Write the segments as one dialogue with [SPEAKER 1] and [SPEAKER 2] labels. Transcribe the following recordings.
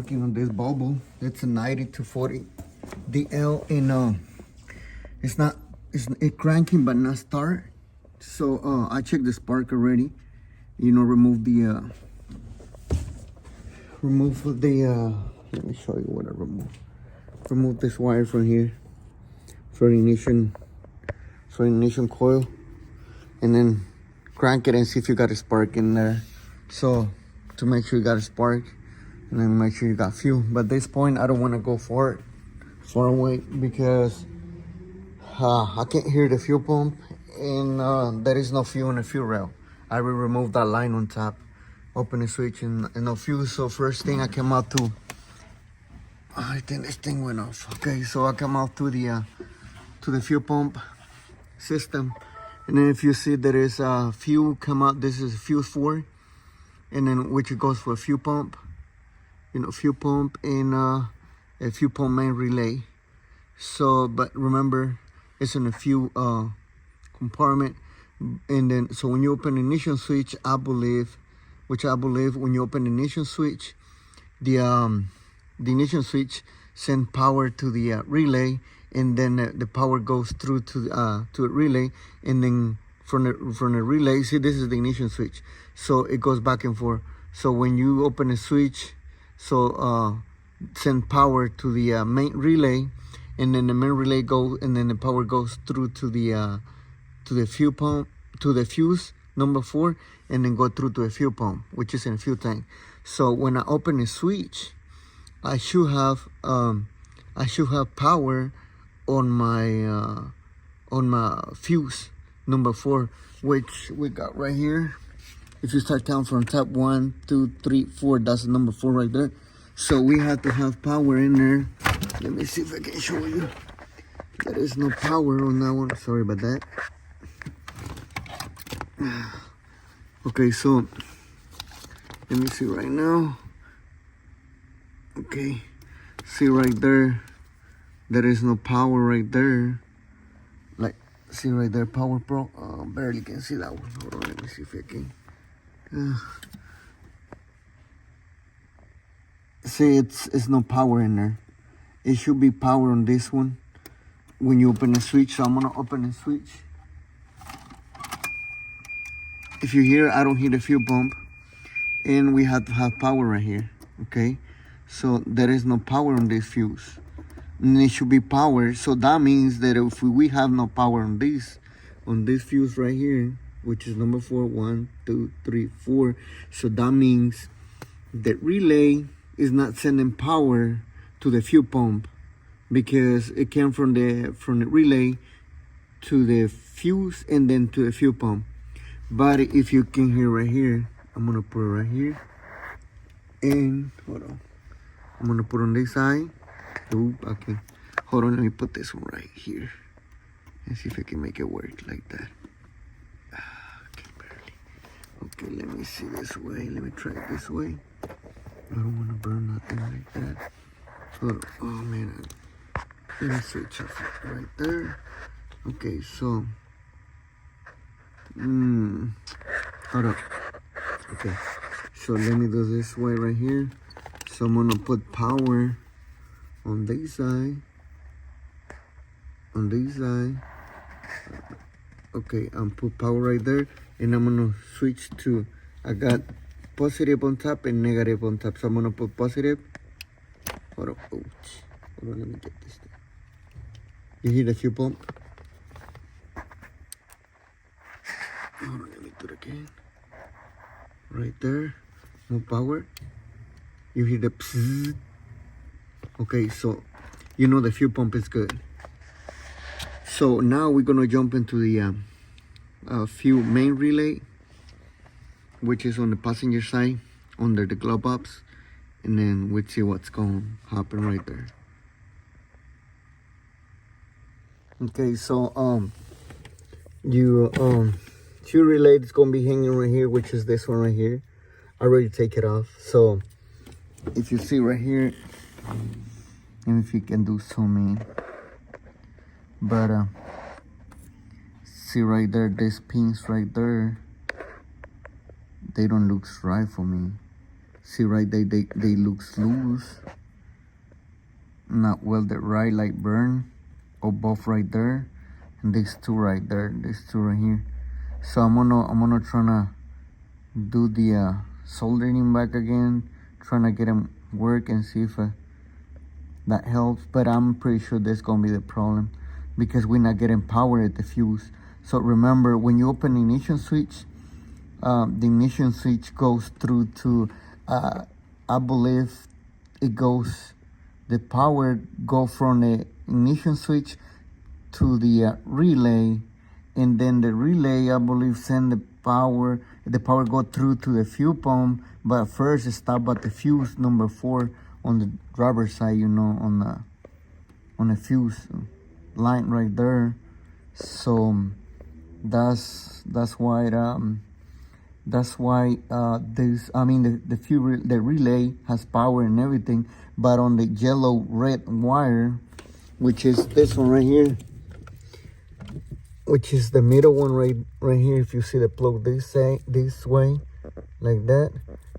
[SPEAKER 1] working on this volvo. It's a 90 to 40 DL, and it's cranking but not start. So I checked the spark already. Remove the let me show you what I removed. Remove this wire from here for ignition coil, and then crank it and see if you got a spark in there. So to make sure you got a spark, and then make sure you got fuel. But at this point, I don't want to go far away because I can't hear the fuel pump, and there is no fuel in the fuel rail. I will remove that line on top, open the switch, and no fuel. So first thing I came out to, I think this thing went off. Okay, so I come out to the fuel pump system, and then if you see there is a fuel come out, this is fuse 4, and then which it goes for a fuel pump, fuel pump and a fuel pump main relay. So but remember, it's in a fuel compartment, and then so when you open the ignition switch, I believe when you open the ignition switch, the ignition switch send power to the relay, and then the power goes through to the relay, and then from the relay, see, this is the ignition switch, so it goes back and forth. So when you open a switch, so send power to the main relay, and then the main relay goes, and then the power goes through to the fuel pump, to the fuse number 4, and then go through to a fuel pump, which is in a fuel tank. So when I open a switch, I should have power on my fuse number 4, which we got right here. If you start counting from top, 1, 2, 3, 4, that's number 4 right there. So we have to have power in there. Let me see if I can show you. There is no power on that one. Sorry about that. Okay, so let me see right now. Okay, see right there, there is no power right there. Like, see right there, power pro. Barely can see that one. Hold on, let me see if I can. See, it's no power in there. It should be power on this one when you open the switch. So I'm gonna open the switch. If you hear, I don't hear the fuel pump, and we have to have power right here. Okay, so there is no power on this fuse, and it should be power. So that means that if we have no power on this fuse right here, which is number 4, 1, 2, 3, 4, so that means the relay is not sending power to the fuel pump, because it came from the relay to the fuse and then to the fuel pump. But if you can hear right here, I'm gonna put it right here, and hold on, I'm gonna put on this side. Oop, okay, hold on, let me put this one right here and see if I can make it work like that. Okay, barely. Okay, let me see this way. Let me try it this way. I don't want to burn nothing like that. Hold on. Oh man, let me switch off it right there. Okay, so hold up. Okay, so let me do this way right here. So I'm gonna put power on this side, okay, and put power right there, and I'm gonna switch to, I got positive on top and negative on top, so I'm gonna put positive. Hold on, hold on, let me get this thing. You hear the fuel pump? Hold on, let me do it again. Right there, more power. You hear the psst. Okay, so the fuel pump is good. So now we're gonna jump into the fuel main relay, which is on the passenger side under the glove box, and then we'll see what's gonna happen right there. Okay, so fuel relay is gonna be hanging right here, which is this one right here. I already take it off. So if you see right here, and if you can do zoom in, but see right there, these pins right there, they don't look right for me. See right there, they looks loose, not welded right, like burn, or both right there, and these two right there, these two right here. So I'm gonna try to do the soldering back again, trying to get them work and see if that helps. But I'm pretty sure that's gonna be the problem because we're not getting power at the fuse. So remember, when you open the ignition switch, the ignition switch goes through to I believe it goes, the power go from the ignition switch to the relay, and then the relay, I believe, send the power go through to the fuel pump, but first it stop at the fuse number 4 on the driver's side, on the fuse line right there. So that's why the relay has power and everything, but on the yellow red wire, which is this one right here, which is the middle one right here. If you see the plug this way, like that,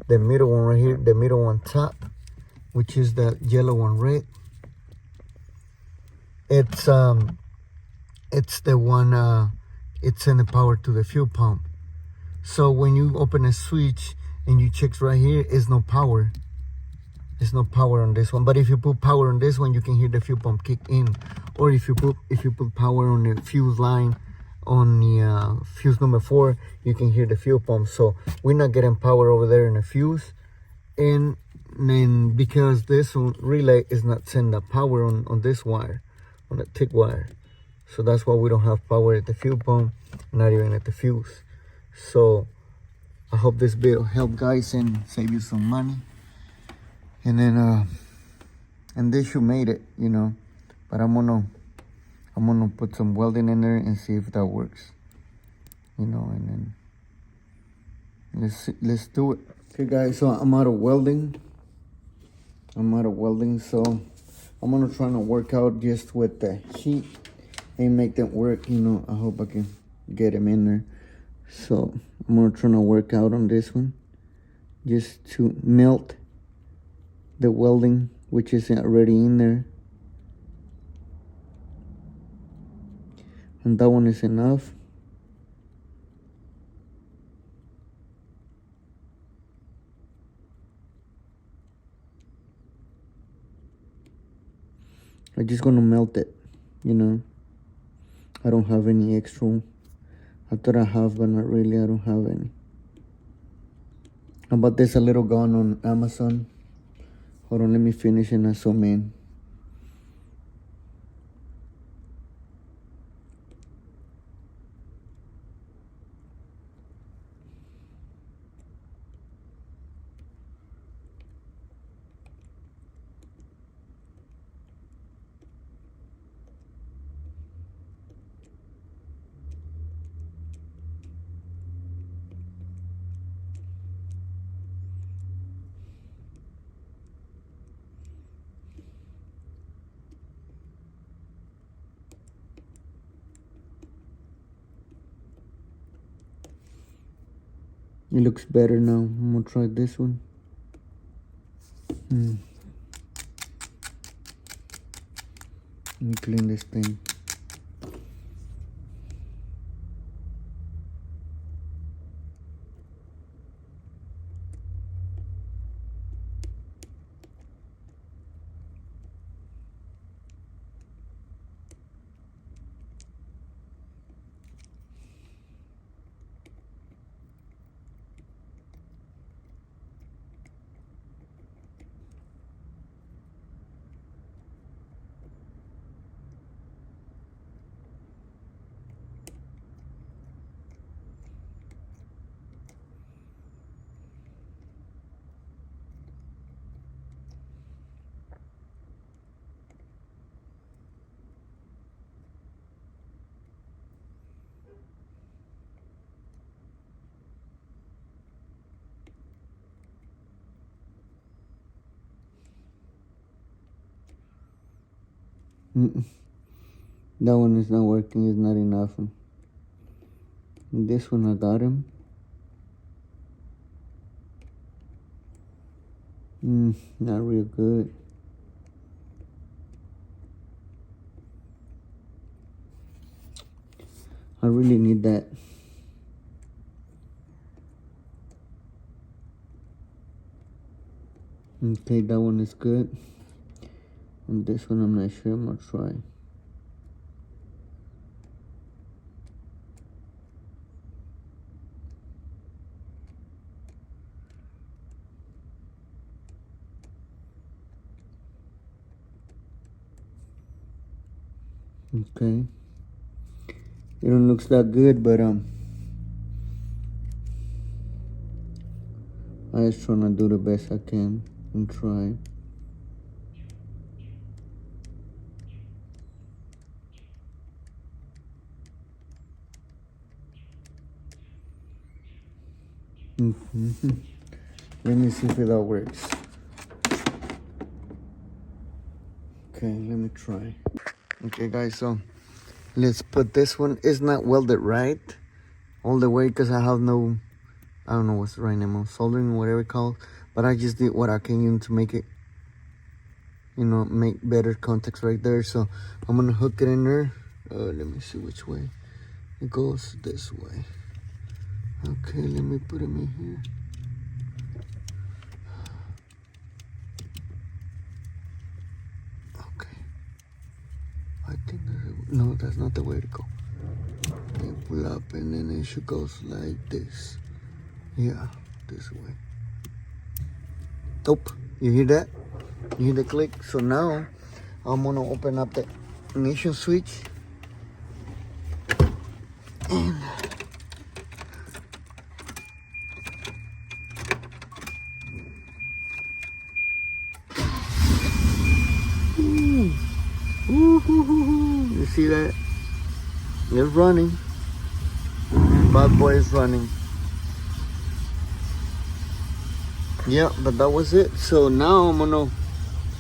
[SPEAKER 1] the middle one right here, the middle one top, which is the yellow one red, it's the one it's sending power to the fuel pump. So when you open a switch and you check right here, there's no power. There's no power on this one. But if you put power on this one, you can hear the fuel pump kick in. Or if you put power on the fuse line, on the fuse number 4, you can hear the fuel pump. So we're not getting power over there in the fuse, and then because this one relay is not sending the power on this wire, on the thick wire, so that's why we don't have power at the fuel pump, not even at the fuse. So I hope this video help guys and save you some money. And then and this should made it, but I'm gonna put some welding in there and see if that works, and then let's do it. Okay guys, so I'm out of welding, so I'm gonna try to work out just with the heat and make them work. I hope I can get them in there. So I'm gonna try to work out on this one just to melt the welding, which is already in there, and that one is enough. I'm just gonna melt it, I don't have any extra. I thought I have, but not really. I don't have any. How about this, a little gun on Amazon? Hold on, let me finish and I zoom in. It looks better now. I'm gonna try this one. Let me clean this thing. That one is not working. It's not enough. This one I got him. Not real good. I really need that. Okay, that one is good. And this one I'm not sure. I'm gonna try. Okay. It don't look that good, but I just trying to do the best I can and try. Let me see if it all works. Okay, let me try. Okay, guys, so let's put this one. It's not welded right all the way because I have no, I don't know what's the right name of soldering, whatever it's called. But I just did what I can to make it, you know, make better contacts right there. So I'm gonna hook it in there. Let me see which way. It goes this way. Okay, let me put him in here. Okay. I think no, that's not the way to go. You pull up and then it should go like this. Yeah, this way. Nope. You hear that? You hear the click? So now I'm gonna open up the ignition switch. And you see that? It's running. Bad boy is running. Yeah, but that was it. So now I'm gonna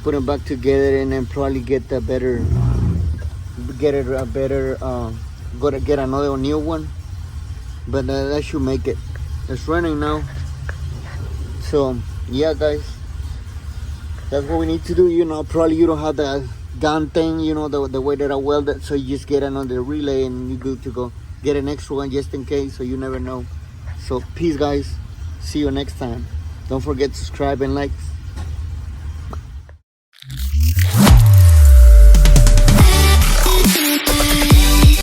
[SPEAKER 1] put it back together and then probably get a better, gotta get another new one. But that should make it. It's running now. So yeah, guys, that's what we need to do. You know, probably you don't have the gun thing, you know, the way that I welded. So you just get another relay and you're good to go. Get an extra one just in case, so you never know. So peace, guys. See you next time. Don't forget to subscribe and like.